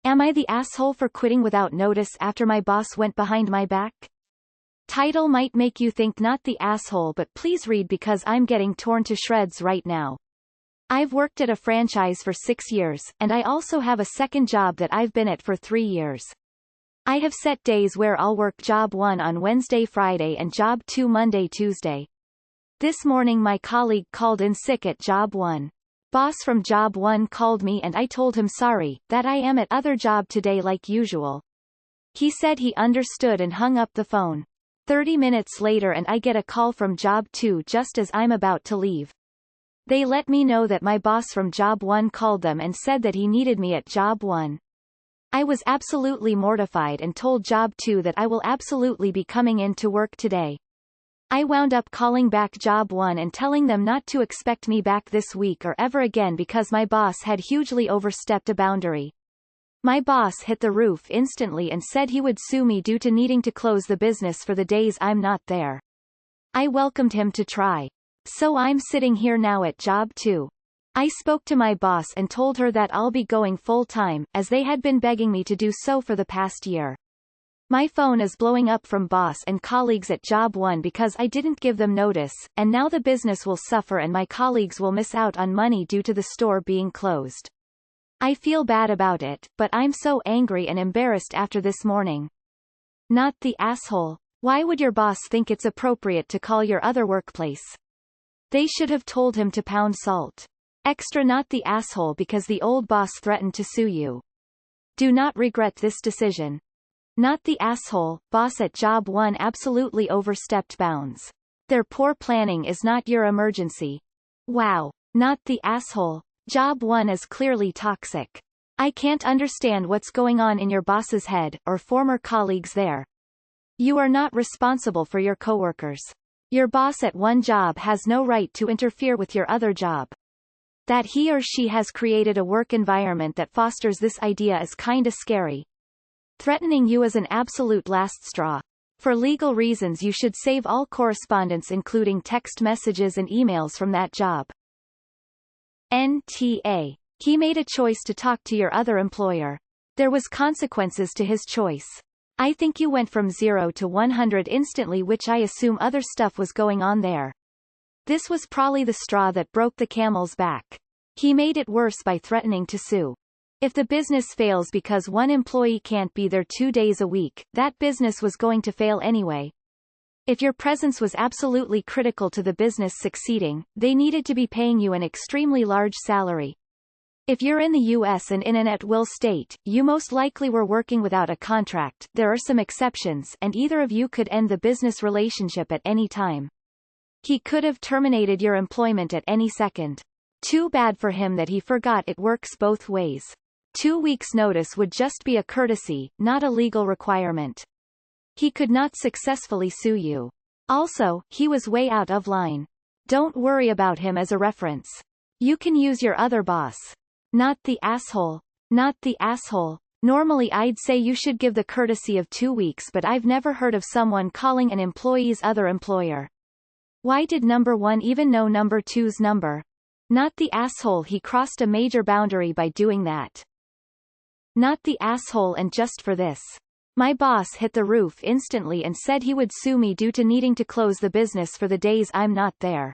Am I the asshole for quitting without notice after my boss went behind my back? Title might make you think not the asshole, but please read because I'm getting torn to shreds right now. I've worked at a franchise for 6 years, and I also have a second job that I've been at for 3 years. I have set days where I'll work job 1 on Wednesday, Friday and job 2 Monday, Tuesday. This morning my colleague called in sick at job 1. Boss from job 1 called me and I told him sorry, that I am at other job today like usual. He said he understood and hung up the phone. 30 minutes later and I get a call from job 2 just as I'm about to leave. They let me know that my boss from job 1 called them and said that he needed me at job 1. I was absolutely mortified and told job 2 that I will absolutely be coming in to work today. I wound up calling back job 1 and telling them not to expect me back this week or ever again because my boss had hugely overstepped a boundary. My boss hit the roof instantly and said he would sue me due to needing to close the business for the days I'm not there. I welcomed him to try. So I'm sitting here now at job 2. I spoke to my boss and told her that I'll be going full-time, as they had been begging me to do so for the past year. My phone is blowing up from boss and colleagues at job 1 because I didn't give them notice, and now the business will suffer and my colleagues will miss out on money due to the store being closed. I feel bad about it, but I'm so angry and embarrassed after this morning. Not the asshole. Why would your boss think it's appropriate to call your other workplace? They should have told him to pound salt. Extra not the asshole because the old boss threatened to sue you. Do not regret this decision. Not the asshole, boss at job 1 absolutely overstepped bounds. Their poor planning is not your emergency. Wow. Not the asshole. Job 1 is clearly toxic. I can't understand what's going on in your boss's head, or former colleagues there. You are not responsible for your coworkers. Your boss at one job has no right to interfere with your other job. That he or she has created a work environment that fosters this idea is kinda scary. Threatening you is an absolute last straw. For legal reasons you should save all correspondence including text messages and emails from that job. NTA. He made a choice to talk to your other employer. There was consequences to his choice. I think you went from 0 to 100 instantly, which I assume other stuff was going on there. This was probably the straw that broke the camel's back. He made it worse by threatening to sue. If the business fails because one employee can't be there 2 days a week, that business was going to fail anyway. If your presence was absolutely critical to the business succeeding, they needed to be paying you an extremely large salary. If you're in the US and in an at-will state, you most likely were working without a contract. There are some exceptions, and either of you could end the business relationship at any time. He could have terminated your employment at any second. Too bad for him that he forgot it works both ways. 2 weeks' notice would just be a courtesy, not a legal requirement. He could not successfully sue you. Also, he was way out of line. Don't worry about him as a reference. You can use your other boss. Not the asshole. Not the asshole. Normally I'd say you should give the courtesy of 2 weeks, but I've never heard of someone calling an employee's other employer. Why did number 1 even know number 2's number? Not the asshole. He crossed a major boundary by doing that. Not the asshole. And just for this. My boss hit the roof instantly and said he would sue me due to needing to close the business for the days I'm not there.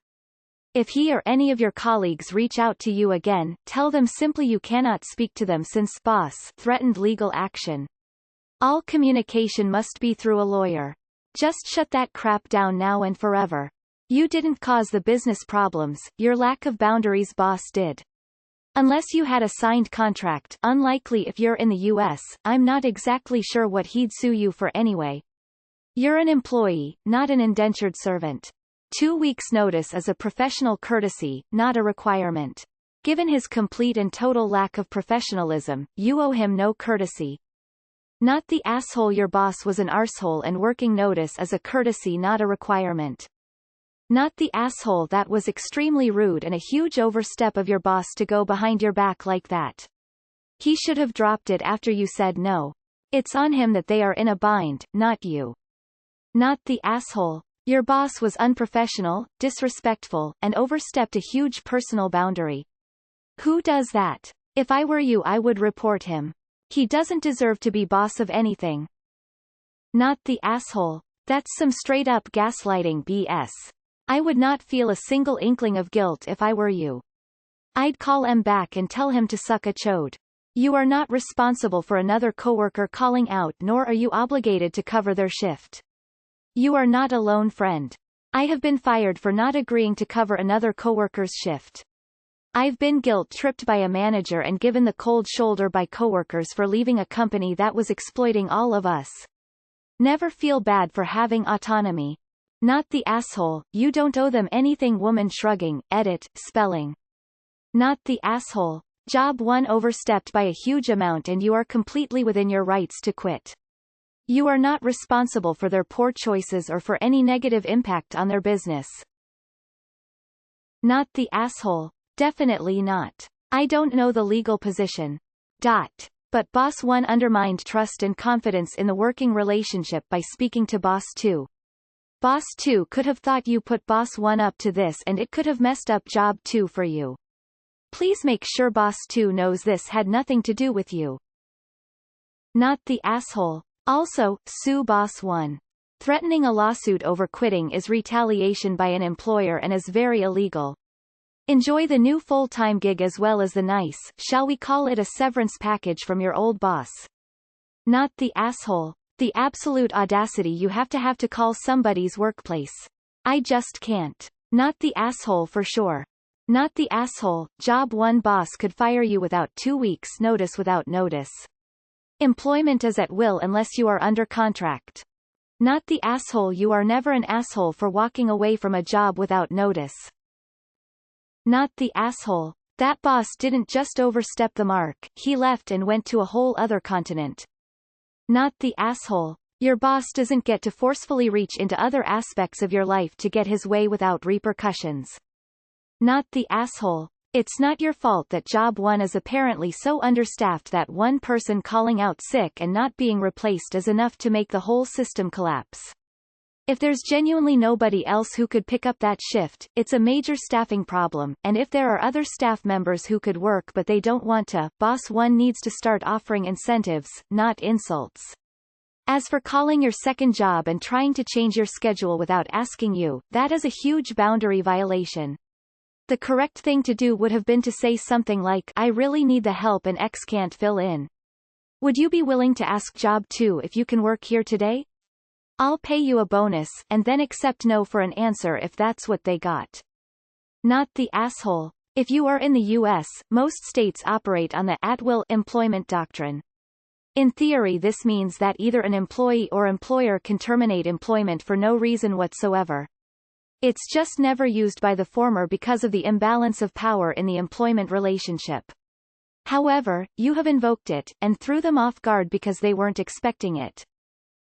If he or any of your colleagues reach out to you again, tell them simply you cannot speak to them since boss threatened legal action. All communication must be through a lawyer. Just shut that crap down now and forever. You didn't cause the business problems, your lack of boundaries boss did. Unless you had a signed contract, unlikely if you're in the US, I'm not exactly sure what he'd sue you for anyway. You're an employee, not an indentured servant. 2 weeks' notice is a professional courtesy, not a requirement. Given his complete and total lack of professionalism, you owe him no courtesy. Not the asshole. Your boss was an arsehole and working notice is a courtesy, not a requirement. Not the asshole. That was extremely rude and a huge overstep of your boss to go behind your back like that. He should have dropped it after you said no. It's on him that they are in a bind, not you. Not the asshole. Your boss was unprofessional, disrespectful, and overstepped a huge personal boundary. Who does that? If I were you I would report him. He doesn't deserve to be boss of anything. Not the asshole. That's some straight-up gaslighting BS. I would not feel a single inkling of guilt if I were you. I'd call him back and tell him to suck a chode. You are not responsible for another coworker calling out, nor are you obligated to cover their shift. You are not a lone friend. I have been fired for not agreeing to cover another coworker's shift. I've been guilt-tripped by a manager and given the cold shoulder by coworkers for leaving a company that was exploiting all of us. Never feel bad for having autonomy. Not the asshole. You don't owe them anything. Woman shrugging. Edit. Spelling. Not the asshole. Job 1 overstepped by a huge amount and you are completely within your rights to quit. You are not responsible for their poor choices or for any negative impact on their business. Not the asshole. Definitely not. I don't know the legal position. But Boss 1 undermined trust and confidence in the working relationship by speaking to Boss 2. Boss 2 could have thought you put Boss 1 up to this and it could have messed up Job 2 for you. Please make sure Boss 2 knows this had nothing to do with you. Not the asshole. Also, sue Boss 1. Threatening a lawsuit over quitting is retaliation by an employer and is very illegal. Enjoy the new full-time gig as well as the nice, shall we call it a severance package from your old boss. Not the asshole. The absolute audacity you have to call somebody's workplace. I just can't. Not the asshole for sure. Not the asshole. Job 1 boss could fire you without 2 weeks notice without notice. Employment is at will unless you are under contract. Not the asshole. You are never an asshole for walking away from a job without notice. Not the asshole. That boss didn't just overstep the mark, he left and went to a whole other continent. Not the asshole. Your boss doesn't get to forcefully reach into other aspects of your life to get his way without repercussions. Not the asshole. It's not your fault that Job 1 is apparently so understaffed that one person calling out sick and not being replaced is enough to make the whole system collapse. If there's genuinely nobody else who could pick up that shift, it's a major staffing problem, and if there are other staff members who could work but they don't want to, Boss 1 needs to start offering incentives, not insults. As for calling your second job and trying to change your schedule without asking you, that is a huge boundary violation. The correct thing to do would have been to say something like, I really need the help and X can't fill in. Would you be willing to ask Job 2 if you can work here today? I'll pay you a bonus, and then accept no for an answer if that's what they got. Not the asshole. If you are in the U.S., most states operate on the at-will employment doctrine. In theory, this means that either an employee or employer can terminate employment for no reason whatsoever. It's just never used by the former because of the imbalance of power in the employment relationship. However, you have invoked it, and threw them off guard because they weren't expecting it.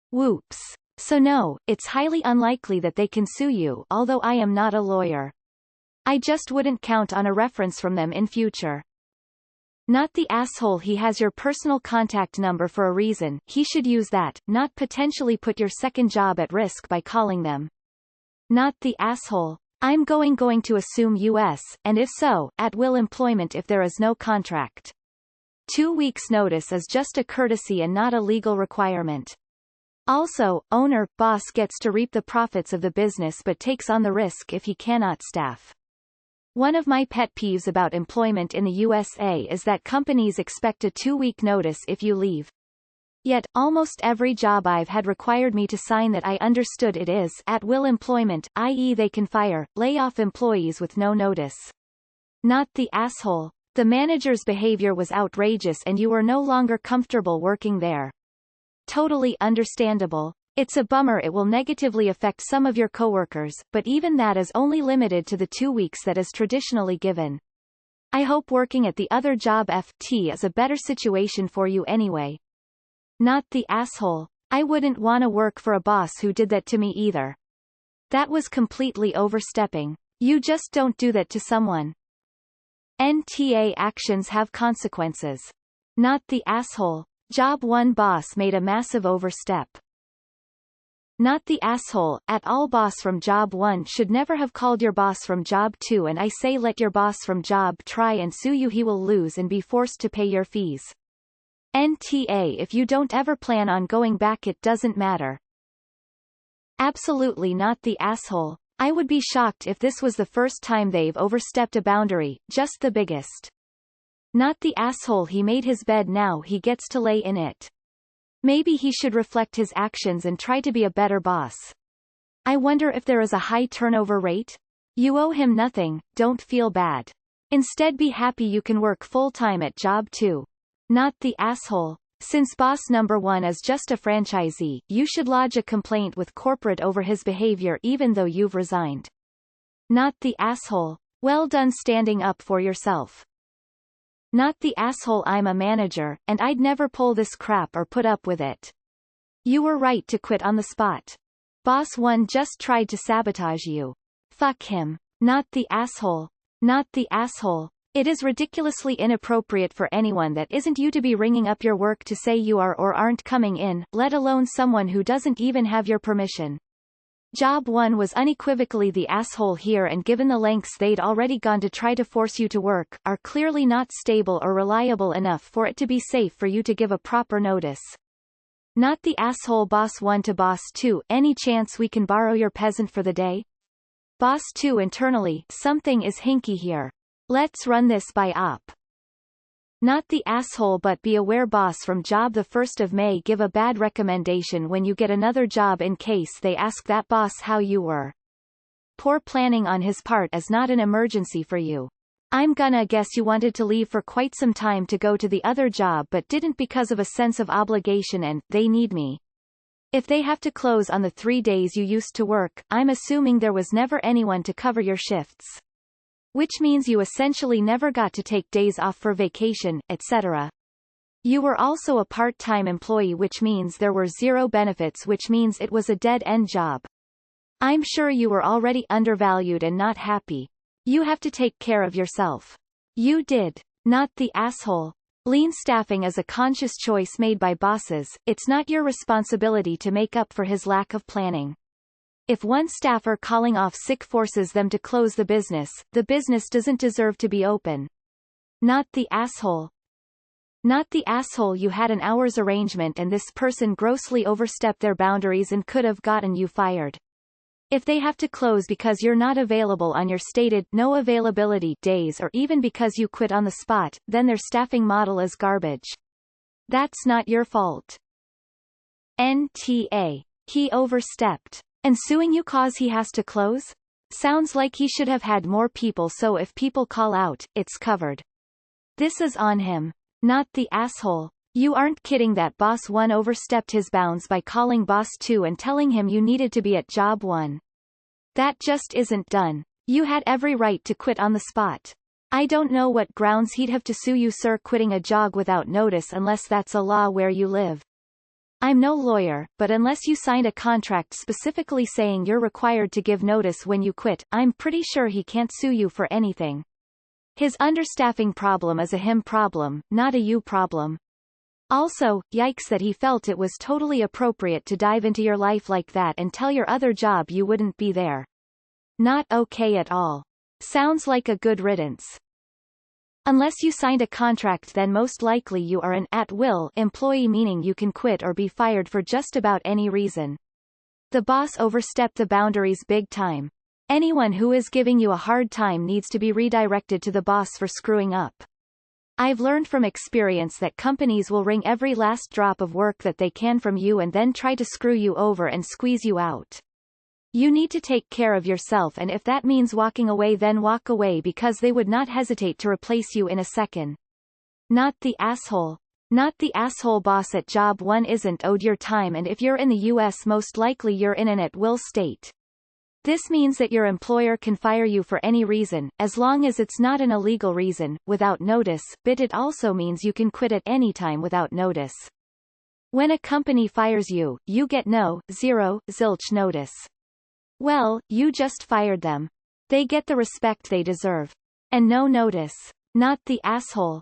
Whoops. So no, it's highly unlikely that they can sue you, although I am not a lawyer. I just wouldn't count on a reference from them in future. Not the asshole. He has your personal contact number for a reason, he should use that, not potentially put your second job at risk by calling them. Not the asshole. I'm going to assume US, and if so, at will employment if there is no contract. 2 weeks notice is just a courtesy and not a legal requirement. Also, boss gets to reap the profits of the business but takes on the risk if he cannot staff. One of my pet peeves about employment in the USA is that companies expect a 2-week notice if you leave. Yet, almost every job I've had required me to sign that I understood it is at-will employment, i.e. they can fire, lay off employees with no notice. Not the asshole. The manager's behavior was outrageous and you were no longer comfortable working there. Totally understandable. It's a bummer it will negatively affect some of your coworkers, but even that is only limited to the 2 weeks that is traditionally given. I hope working at the other job FT is a better situation for you anyway. Not the asshole. I wouldn't want to work for a boss who did that to me either. That was completely overstepping. You just don't do that to someone. NTA actions have consequences. Not the asshole. Job 1 boss made a massive overstep. Not the asshole. At all, boss from Job 1 should never have called your boss from Job 2, and I say let your boss from Job try and sue you, he will lose and be forced to pay your fees. NTA if you don't ever plan on going back it doesn't matter. Absolutely not the asshole. I would be shocked if this was the first time they've overstepped a boundary, just the biggest. Not the asshole he made his bed now he gets to lay in it. Maybe he should reflect his actions and try to be a better boss. I wonder if there is a high turnover rate? You owe him nothing, don't feel bad. Instead be happy you can work full-time at job 2. Not the asshole. Since boss number 1 is just a franchisee, you should lodge a complaint with corporate over his behavior even though you've resigned. Not the asshole. Well done standing up for yourself. Not the asshole I'm a manager, and I'd never pull this crap or put up with it. You were right to quit on the spot. Boss 1 just tried to sabotage you. Fuck him. Not the asshole. Not the asshole. It is ridiculously inappropriate for anyone that isn't you to be ringing up your work to say you are or aren't coming in, let alone someone who doesn't even have your permission. Job 1 was unequivocally the asshole here and given the lengths they'd already gone to try to force you to work, are clearly not stable or reliable enough for it to be safe for you to give a proper notice. Not the asshole boss 1 to boss 2, any chance we can borrow your peasant for the day? Boss 2 internally, something is hinky here. Let's run this by op. Not the asshole but be aware boss from job the 1st of May give a bad recommendation when you get another job in case they ask that boss how you were. Poor planning on his part is not an emergency for you. I'm gonna guess you wanted to leave for quite some time to go to the other job but didn't because of a sense of obligation and, they need me. If they have to close on the 3 days you used to work, I'm assuming there was never anyone to cover your shifts. Which means you essentially never got to take days off for vacation, etc. You were also a part-time employee which means there were zero benefits which means it was a dead-end job. I'm sure you were already undervalued and not happy. You have to take care of yourself. You did. Not the asshole. Lean staffing is a conscious choice made by bosses, it's not your responsibility to make up for his lack of planning. If one staffer calling off sick forces them to close the business doesn't deserve to be open. Not the asshole. Not the asshole you had an hours arrangement and this person grossly overstepped their boundaries and could have gotten you fired. If they have to close because you're not available on your stated no availability days or even because you quit on the spot, then their staffing model is garbage. That's not your fault. NTA. He overstepped. And suing you cause he has to close? Sounds like he should have had more people so if people call out, it's covered. This is on him. Not the asshole. You aren't kidding that boss 1 overstepped his bounds by calling boss 2 and telling him you needed to be at job 1. That just isn't done. You had every right to quit on the spot. I don't know what grounds he'd have to sue you sir quitting a job without notice unless that's a law where you live. I'm no lawyer, but unless you signed a contract specifically saying you're required to give notice when you quit, I'm pretty sure he can't sue you for anything. His understaffing problem is a him problem, not a you problem. Also, yikes that he felt it was totally appropriate to dive into your life like that and tell your other job you wouldn't be there. Not okay at all. Sounds like a good riddance. Unless you signed a contract then most likely you are an at-will employee meaning you can quit or be fired for just about any reason. The boss overstepped the boundaries big time. Anyone who is giving you a hard time needs to be redirected to the boss for screwing up. I've learned from experience that companies will wring every last drop of work that they can from you and then try to screw you over and squeeze you out. You need to take care of yourself and if that means walking away then walk away because they would not hesitate to replace you in a second. Not the asshole. Not the asshole boss at job 1 isn't owed your time and if you're in the US most likely you're in an at-will state. This means that your employer can fire you for any reason, as long as it's not an illegal reason, without notice, but it also means you can quit at any time without notice. When a company fires you, you get no, zero, zilch notice. Well, you just fired them. They get the respect they deserve. And no notice. Not the asshole.